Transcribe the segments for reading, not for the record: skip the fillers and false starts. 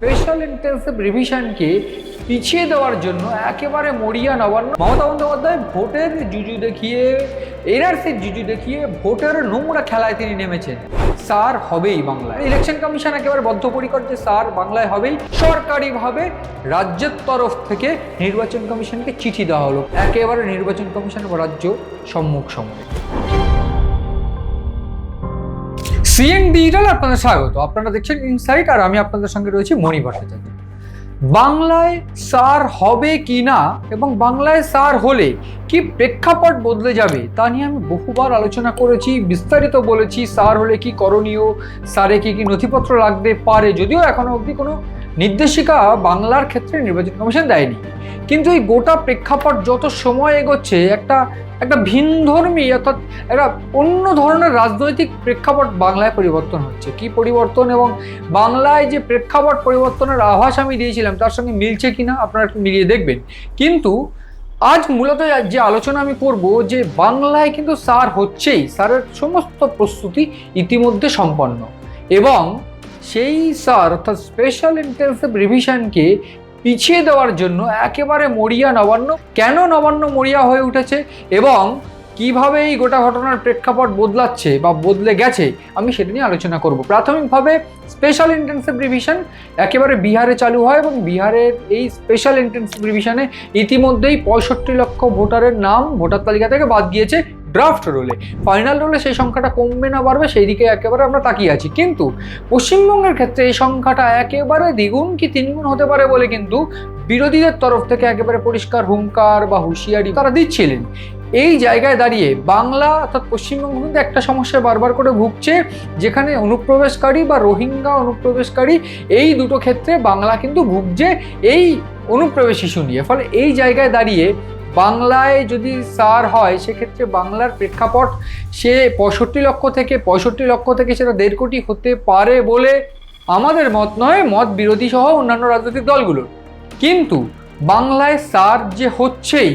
Special intensive রিভিশনকে পিছিয়ে দেওয়ার জন্য একেবারে মরিয়া নবান্ন মমতা বন্দ্যোপাধ্যায় ভোটের জুজু দেখিয়ে এনআরসির জুজু দেখিয়ে ভোটের নোংরা খেলায় তিনি নেমেছেন। স্যার হবেই বাংলায়, ইলেকশন কমিশন একেবারে বদ্ধপরিকর যে স্যার বাংলায় হবেই। সরকারিভাবে রাজ্যের তরফ থেকে নির্বাচন কমিশনকে চিঠি দেওয়া হলো, একেবারে নির্বাচন কমিশন ও রাজ্য সম্মুখ সমরে। সিএন ডিজিটাল আপনাদের স্বাগত। আপনারা দেখছেন ইনসাইট, আর আমি আপনাদের সঙ্গে রয়েছি মণি ভট্টাচার্য। বাংলায় স্যার হবে কি না এবং বাংলায় স্যার হলে কি প্রেক্ষাপট বদলে যাবে তা নিয়ে আমি বহুবার আলোচনা করেছি, বিস্তারিত বলেছি। স্যার হলে কি করণীয়, স্যারে কি কি নথিপত্র লাগতে পারে, যদিও এখনো অবধি কোনো নির্দেশিকা বাংলার ক্ষেত্রে নির্বাচন কমিশন দেয়নি। কিন্তু এই গোটা প্রেক্ষাপট যত সময় এগোচ্ছে একটা ভিনধর্মী অর্থাৎ একটা অন্য ধরনের রাজনৈতিক প্রেক্ষাপট বাংলায় পরিবর্তন হচ্ছে। কি পরিবর্তন এবং বাংলায় যে প্রেক্ষাপট পরিবর্তনের আভাস আমি দিয়েছিলাম তার সঙ্গে মিলছে কিনা আপনারা একটু মিলিয়ে দেখবেন। কিন্তু আজ মূলত যে আলোচনা আমি করব যে বাংলায় কিন্তু স্যার হচ্ছেই, স্যারের সমস্ত প্রস্তুতি ইতিমধ্যে সম্পন্ন, এবং সেই স্যার অর্থাৎ স্পেশাল ইন্টেন্সিভ রিভিশনকে পিছিয়ে দেওয়ার জন্য একেবারে মরিয়া নবান্ন। কেন নবান্ন মরিয়া হয়ে উঠেছে এবং কিভাবে এই গোটা ঘটনার প্রেক্ষাপট বদলাচ্ছে বা বদলে গেছে, আমি সেটা নিয়ে আলোচনা করব। প্রাথমিকভাবে স্পেশাল ইন্টেন্সিভ রিভিশন একেবারে বিহারে চালু হয় এবং বিহারের এই স্পেশাল ইন্টেন্সিভ রিভিশনে ইতিমধ্যেই 65 লক্ষ ভোটারের নাম ভোটার তালিকা থেকে বাদ গিয়েছে ড্রাফট রোলে। ফাইনাল রোলে সেই সংখ্যাটা কমবে না বাড়বে সেই দিকে একেবারে আমরা তাকিয়ে আছি। কিন্তু পশ্চিমবঙ্গের ক্ষেত্রে এই সংখ্যাটা একেবারে দ্বিগুণ কি তিনগুণ হতে পারে বলে কিন্তু বিরোধীদের তরফ থেকে একেবারে পরিষ্কার হুঙ্কার বা হুঁশিয়ারি তারা দিচ্ছিলেন। এই জায়গায় দাঁড়িয়ে বাংলা অর্থাৎ পশ্চিমবঙ্গ কিন্তু একটা সমস্যা বারবার করে ভুগছে, যেখানে অনুপ্রবেশকারী বা রোহিঙ্গা অনুপ্রবেশকারী এই দুটো ক্ষেত্রে বাংলা কিন্তু ভুগছে এই অনুপ্রবেশ ইস্যু নিয়ে। ফলে এই জায়গায় দাঁড়িয়ে বাংলায় যদি স্যার হয় সেক্ষেত্রে বাংলার প্রেক্ষাপট সে 65 লক্ষ থেকে সেটা 1.5 কোটি হতে পারে বলে আমাদের মত নয়, মত বিরোধী সহ অন্যান্য রাজনৈতিক দলগুলোর। কিন্তু বাংলায় স্যার যে হচ্ছেই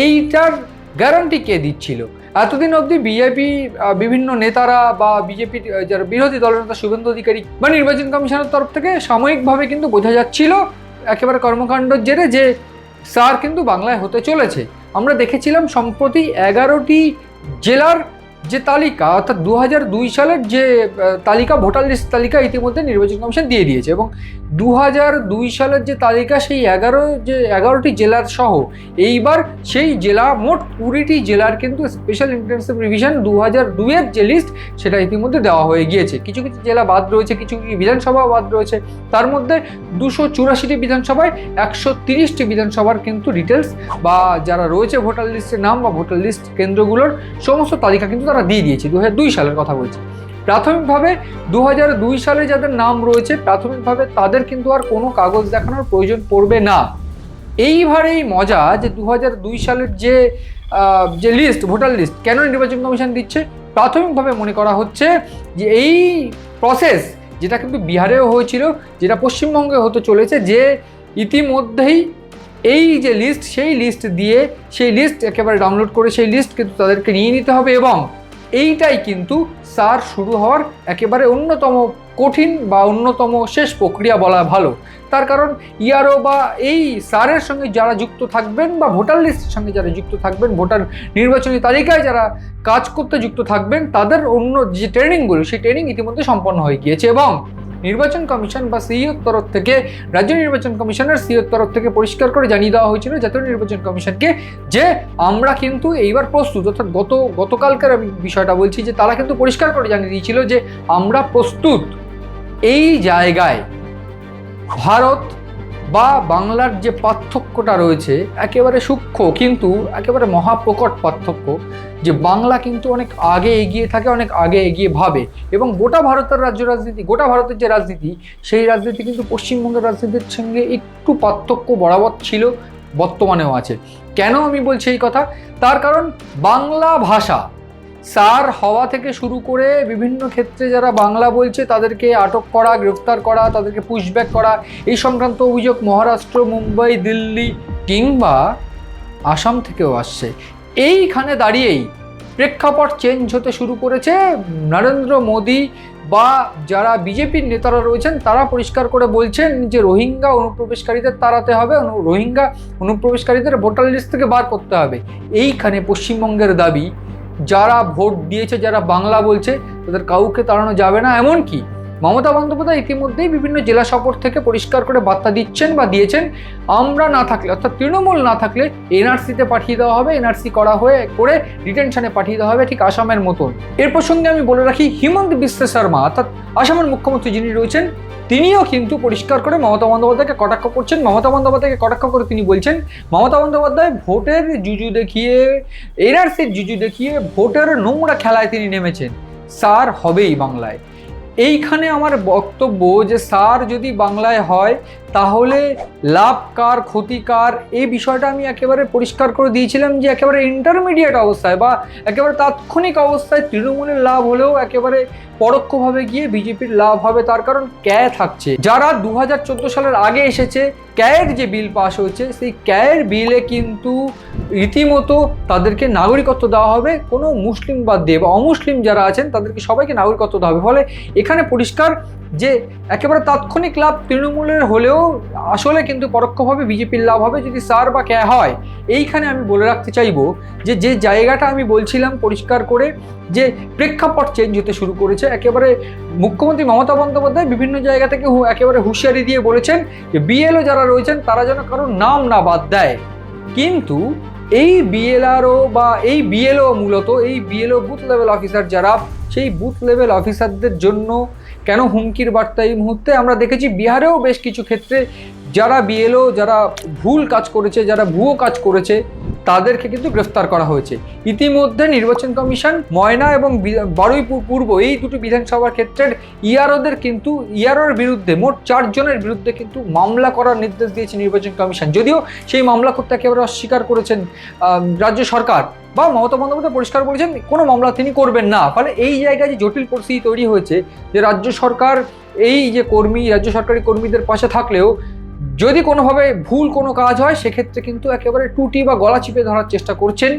এইটার গ্যারান্টি কে দিচ্ছিল? এতদিন অবধি বিজেপি বিভিন্ন নেতারা বা বিজেপির যারা বিরোধী দলনেতা শুভেন্দু অধিকারী বা নির্বাচন কমিশনের তরফ থেকে সাময়িকভাবে কিন্তু বোঝা যাচ্ছিল একেবারে কর্মকাণ্ডের জেরে যে স্যার কিন্তু বাংলায় হতে চলেছে। আমরা দেখেছিলাম সম্প্রতি 11টি জেলার যে তালিকা অর্থাৎ 2002 সালের যে তালিকা, ভোটার লিস্ট তালিকা ইতিমধ্যে নির্বাচন কমিশন দিয়ে দিয়েছে, এবং 2002 সালের যে তালিকা সেই 11টি জেলার সহ এইবার সেই জেলা মোট 20টি জেলার কিন্তু স্পেশাল ইন্টেন্সিভ রিভিশন 2002-এর যে লিস্ট সেটা ইতিমধ্যে দেওয়া হয়ে গিয়েছে। কিছু কিছু জেলা বাদ রয়েছে, কিছু কিছু বিধানসভা বাদ রয়েছে। তার মধ্যে 284টি বিধানসভায় 130টি বিধানসভার কিন্তু ডিটেলস বা যারা রয়েছে ভোটার লিস্টের নাম বা ভোটার লিস্ট কেন্দ্রগুলোর সমস্ত তালিকা কিন্তু তারা দিয়ে দিয়েছে। 2002 সালের কথা বলছি। প্রাথমিকভাবে 2002 সালে যাদের নাম রয়েছে প্রাথমিকভাবে তাদের কিন্তু আর কোনো কাগজ দেখানোর প্রয়োজন পড়বে না। এইবারেই মজা যে 2002 সালের যে লিস্ট, ভোটার লিস্ট কেন নির্বাচন কমিশন দিচ্ছে? প্রাথমিকভাবে মনে করা হচ্ছে যে এই প্রসেস যেটা কিন্তু বিহারেও হয়েছিল, যেটা পশ্চিমবঙ্গে হতে চলেছে, যে ইতিমধ্যেই এই যে লিস্ট সেই লিস্ট দিয়ে সেই লিস্ট একেবারে ডাউনলোড করে সেই লিস্ট কিন্তু তাদেরকে নিয়ে নিতে হবে, এবং এইটাই কিন্তু স্যার শুরু হওয়ার একেবারে অন্যতম কঠিন বা অন্যতম শেষ প্রক্রিয়া বলা ভালো। তার কারণ ইয়ারও বা এই স্যারের সঙ্গে যারা যুক্ত থাকবেন বা ভোটার লিস্টের সঙ্গে যারা যুক্ত থাকবেন, ভোটার নির্বাচনী তালিকায় যারা কাজ করতে যুক্ত থাকবেন, তাদের অন্য যে ট্রেনিংগুলো সেই ট্রেনিং ইতিমধ্যে সম্পন্ন হয়ে গিয়েছে, এবং নির্বাচন কমিশন বা সিইওর তরফ থেকে, রাজ্য নির্বাচন কমিশনের সিইওর তরফ থেকে পরিষ্কার করে জানিয়ে দেওয়া হয়েছিল জাতীয় নির্বাচন কমিশনকে যে আমরা কিন্তু এইবার প্রস্তুত। অর্থাৎ গতকালকার আমি বিষয়টা বলছি যে তারা কিন্তু পরিষ্কার করে জানিয়ে দিয়েছিল যে আমরা প্রস্তুত। এই জায়গায় ভারত বা বাংলার যে পার্থক্যটা রয়েছে একেবারে সূক্ষ্ম কিন্তু একেবারে মহাপ্রকট পার্থক্য, যে বাংলা কিন্তু অনেক আগে এগিয়ে থাকে, অনেক আগে এগিয়ে ভাবে, এবং গোটা ভারতের রাজনীতি, গোটা ভারতের যে রাজনীতি সেই রাজনীতি কিন্তু পশ্চিমবঙ্গের রাজনীতির সঙ্গে একটু পার্থক্য বরাবর ছিল, বর্তমানেও আছে। কেন আমি বলছি এই কথা? তার কারণ বাংলা ভাষা স্যার হওয়া থেকে শুরু করে বিভিন্ন ক্ষেত্রে যারা বাংলা বলছে তাদেরকে আটক করা, গ্রেফতার করা, তাদেরকে পুশব্যাক করা, এই সংক্রান্ত অভিযোগ মহারাষ্ট্র, মুম্বাই, দিল্লি কিংবা আসাম থেকেও আসছে। এইখানে দাঁড়িয়েই প্রেক্ষাপট চেঞ্জ হতে শুরু করেছে। নরেন্দ্র মোদী বা যারা বিজেপির নেতারা রয়েছেন তারা পরিষ্কার করে বলছেন যে রোহিঙ্গা অনুপ্রবেশকারীদের তাড়াতে হবে, রোহিঙ্গা অনুপ্রবেশকারীদের ভোটার লিস্ট থেকে বার করতে হবে। এইখানে পশ্চিমবঙ্গের দাবি, যারা ভোট দিয়েছে, যারা বাংলা বলছে, তাদের কাউকে তাড়ানো যাবে না। এমনকি মমতা বন্দ্যোপাধ্যায় ইতিমধ্যেই বিভিন্ন জেলা সফর থেকে পরিষ্কার করে বার্তা দিচ্ছেন বা দিয়েছেন, আমরা না থাকলে, অর্থাৎ তৃণমূল না থাকলে এনআরসিতে পাঠিয়ে দেওয়া হবে, এনআরসি করে ডিটেনশনে পাঠিয়ে দেওয়া হবে, ঠিক আসামের মতন। এর প্রসঙ্গে আমি বলে রাখি, হিমন্ত বিশ্ব শর্মা অর্থাৎ আসামের মুখ্যমন্ত্রী যিনি রয়েছেন, তিনিও কিন্তু পরিষ্কার করে মমতা বন্দ্যোপাধ্যায়কে কটাক্ষ করছেন। মমতা বন্দ্যোপাধ্যায়কে কটাক্ষ করে তিনি বলছেন, মমতা বন্দ্যোপাধ্যায় ভোটের জুজু দেখিয়ে, এনআরসির জুজু দেখিয়ে ভোটের নোংরা খেলায় তিনি নেমেছেন, সার হবেই বাংলায়। এইখানে আমার বক্তব্য যে সার যদি বাংলায় হয় তাহলে লাভ কার ক্ষতি কার, এই বিষয়টা আমি একেবারে পরিষ্কার করে দিয়েছিলাম যে একেবারে ইন্টারমিডিয়েট অবস্থায় বা একেবারে তাৎক্ষণিক অবস্থায় তৃণমূলের লাভ হলেও একেবারে পরোক্ষভাবে গিয়ে বিজেপির লাভ হবে। তার কারণ ক্যায় থাকছে, যারা 2014 সালের আগে এসেছে, ক্যায়ের যে বিল পাস হয়েছে, সেই ক্যায়ের বিলে কিন্তু রীতিমতো তাদেরকে নাগরিকত্ব দেওয়া হবে, কোনো মুসলিম বাদ দিয়ে বা অমুসলিম যারা আছেন তাদেরকে সবাইকে নাগরিকত্ব দেওয়া হবে। ফলে এখানে পরিষ্কার যে একেবারে তাৎক্ষণিক লাভ তৃণমূলের হলেও আসলে কিন্তু পরোক্ষভাবে বিজেপির লাভ হবে যদি সার বা ক্যা হয়। এইখানে আমি বলে রাখতে চাইবো যে জায়গাটা আমি বলছিলাম পরিষ্কার করে, যে প্রেক্ষাপট চেঞ্জ হতে শুরু করেছে। একেবারে মুখ্যমন্ত্রী মমতা বন্দ্যোপাধ্যায় বিভিন্ন জায়গা থেকে একেবারে হুঁশিয়ারি দিয়ে বলেছেন যে বিএলও যারা রয়েছেন তারা যেন কারোর নাম না বাদ দেয়। কিন্তু এই বিএলআরও বা এই বিএলও, মূলত এই বিএলও বুথ লেভেল অফিসার যারা, সেই বুথ লেভেল অফিসারদের জন্য কেন হুমকির বার্তা এই মুহূর্তে আমরা দেখেছি বিহারেও বেশ কিছু ক্ষেত্রে যারা বিএলও, যারা ভুল কাজ করেছে, যারা ভুয়ো কাজ করেছে, তাদেরকে কিন্তু গ্রেফতার করা হয়েছে। ইতিমধ্যে নির্বাচন কমিশন ময়না এবং বারুইপুর পূর্ব এই দুটো বিধানসভার ক্ষেত্রের ইআরওর বিরুদ্ধে মোট 4 জনের বিরুদ্ধে কিন্তু মামলা করার নির্দেশ দিয়েছে নির্বাচন কমিশন। যদিও সেই মামলা করতে একেবারে অস্বীকার করেছেন রাজ্য সরকার, বা মমতা বন্দ্যোপাধ্যায় পরিষ্কার বলেছেন কোনো মামলা তিনি করবেন না। ফলে এই জায়গায় যে জটিল পরিস্থিতি তৈরি হয়েছে, যে রাজ্য সরকার এই যে রাজ্য সরকারি কর্মীদের পাশে থাকলেও যদি কোনোভাবে ভুল কোনো কাজ হয় সেক্ষেত্রে কিন্তু একেবারে টুটি বা গলা চিপে ধরার চেষ্টা করছেন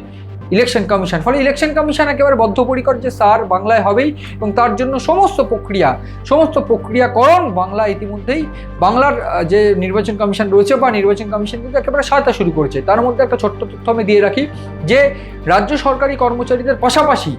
ইলেকশন কমিশন। ফলে ইলেকশন কমিশন একেবারে বদ্ধপরিকর যে সার বাংলায় হবেই, এবং তার জন্য সমস্ত প্রক্রিয়াকরণ বাংলা ইতিমধ্যেই বাংলার যে নির্বাচন কমিশন রয়েছে বা নির্বাচন কমিশন কিন্তু একেবারে সহায়তা শুরু করেছে। তার মধ্যে একটা ছোট্ট তথ্য আমি দিয়ে রাখি যে রাজ্য সরকারি কর্মচারীদের পাশাপাশি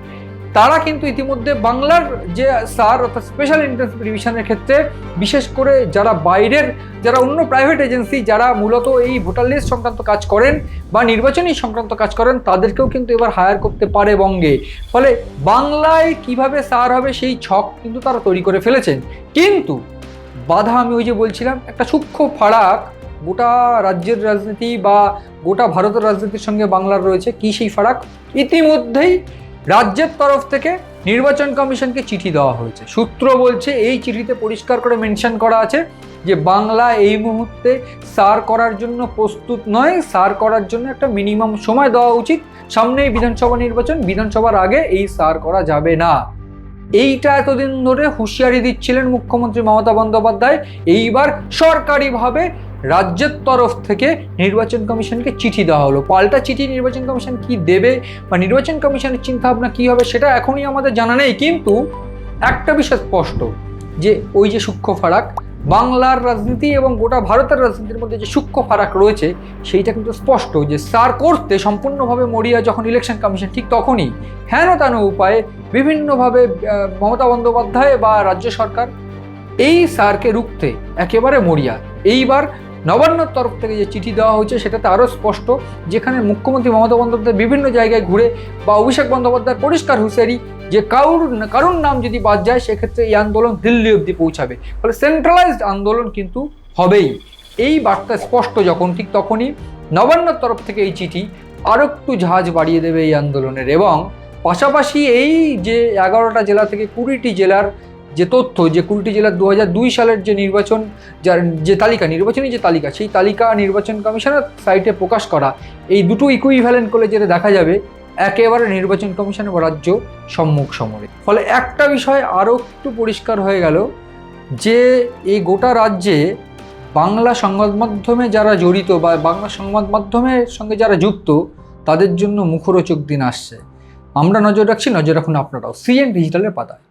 তারা কিন্তু ইতিমধ্যে বাংলার যে সার অর্থাৎ স্পেশাল ইন্টেন্সিভ রিভিশনের ক্ষেত্রে বিশেষ করে যারা বাইরের, যারা অন্য প্রাইভেট এজেন্সি যারা মূলত এই ভোটার লিস্ট সংক্রান্ত কাজ করেন বা নির্বাচনী সংক্রান্ত কাজ করেন, তাদেরকেও কিন্তু এবার হায়ার করতে পারে বঙ্গে। ফলে বাংলায় কিভাবে সার হবে সেই ছক কিন্তু তারা তৈরি করে ফেলেছেন। কিন্তু বাধা আমি ওই যে বলছিলাম, একটা সূক্ষ্ম ফারাক গোটা রাজ্যের রাজনীতি বা গোটা ভারতের রাজনীতির সঙ্গে বাংলার রয়েছে। কি সেই ফারাক? ইতিমধ্যেই রাজ্যের তরফ থেকে নির্বাচন কমিশনকে চিঠি দেওয়া হয়েছে। সূত্র বলছে এই চিঠিতে পরিষ্কার করে মেনশন করা আছে যে বাংলা এই মুহূর্তে সার করার জন্য প্রস্তুত নয়, সার করার জন্য একটা মিনিমাম সময় দেওয়া উচিত। সামনেই বিধানসভা নির্বাচন, বিধানসভার আগে এই সার করা যাবে না। এইটা এতদিন ধরে হুঁশিয়ারি দিচ্ছিলেন মুখ্যমন্ত্রী মমতা বন্দ্যোপাধ্যায়। এইবার সরকারিভাবে রাজ্যের তরফ থেকে নির্বাচন কমিশনকে চিঠি দেওয়া হলো। পাল্টা চিঠি নির্বাচন কমিশন কি দেবে বা নির্বাচন কমিশনের চিন্তাভাবনা কী হবে সেটা এখনই আমাদের জানা নেই। কিন্তু একটা বিষয় স্পষ্ট, যে ওই যে সূক্ষ্ম ফারাক বাংলার রাজনীতি এবং গোটা ভারতের রাজনীতির মধ্যে যে সূক্ষ্ম ফারাক রয়েছে, সেইটা কিন্তু স্পষ্ট। যে সার করতে সম্পূর্ণভাবে মরিয়া যখন ইলেকশন কমিশন, ঠিক তখনই হেন তেন উপায়ে বিভিন্নভাবে মমতা বন্দ্যোপাধ্যায় বা রাজ্য সরকার এই সারকে রুখতে একেবারে মরিয়া। এইবার নবান্নর তরফ থেকে যে চিঠি দেওয়া হয়েছে সেটাতে আরও স্পষ্ট, যেখানে মুখ্যমন্ত্রী মমতা বন্দ্যোপাধ্যায় বিভিন্ন জায়গায় ঘুরে বা অভিষেক বন্দ্যোপাধ্যায়ের পরিষ্কার হুঁশিয়ারি যে কারুর নাম যদি বাদ যায় সেক্ষেত্রে এই আন্দোলন দিল্লি অবধি পৌঁছাবে। ফলে সেন্ট্রালাইজড আন্দোলন কিন্তু হবেই। এই বার্তা স্পষ্ট যখন, ঠিক তখনই নবান্নর তরফ থেকে এই চিঠি আরও একটু ঝাঁজ বাড়িয়ে দেবে এই আন্দোলনের। এবং পাশাপাশি এই যে 11টা জেলা থেকে 20টি জেলার যে তথ্য, যে 20টি জেলার 2002 সালের যে নির্বাচন যে তালিকা, নির্বাচনী যে তালিকা, সেই তালিকা নির্বাচন কমিশনের সাইটে প্রকাশ করা, এই দুটো ইকুইভ্যালেন্ট করলে যেটা দেখা যাবে একেবারে নির্বাচন কমিশন ও রাজ্য সম্মুখ সমরে। ফলে একটা বিষয় আরও একটু পরিষ্কার হয়ে গেল যে এই গোটা রাজ্যে বাংলা সংবাদ মাধ্যমে যারা জড়িত বা বাংলা সংবাদ মাধ্যমের সঙ্গে যারা যুক্ত, তাদের জন্য মুখরোচক দিন আসছে। আমরা নজর রাখছি, নজর রাখুন আপনারাও সিএন ডিজিটালের পাতায়।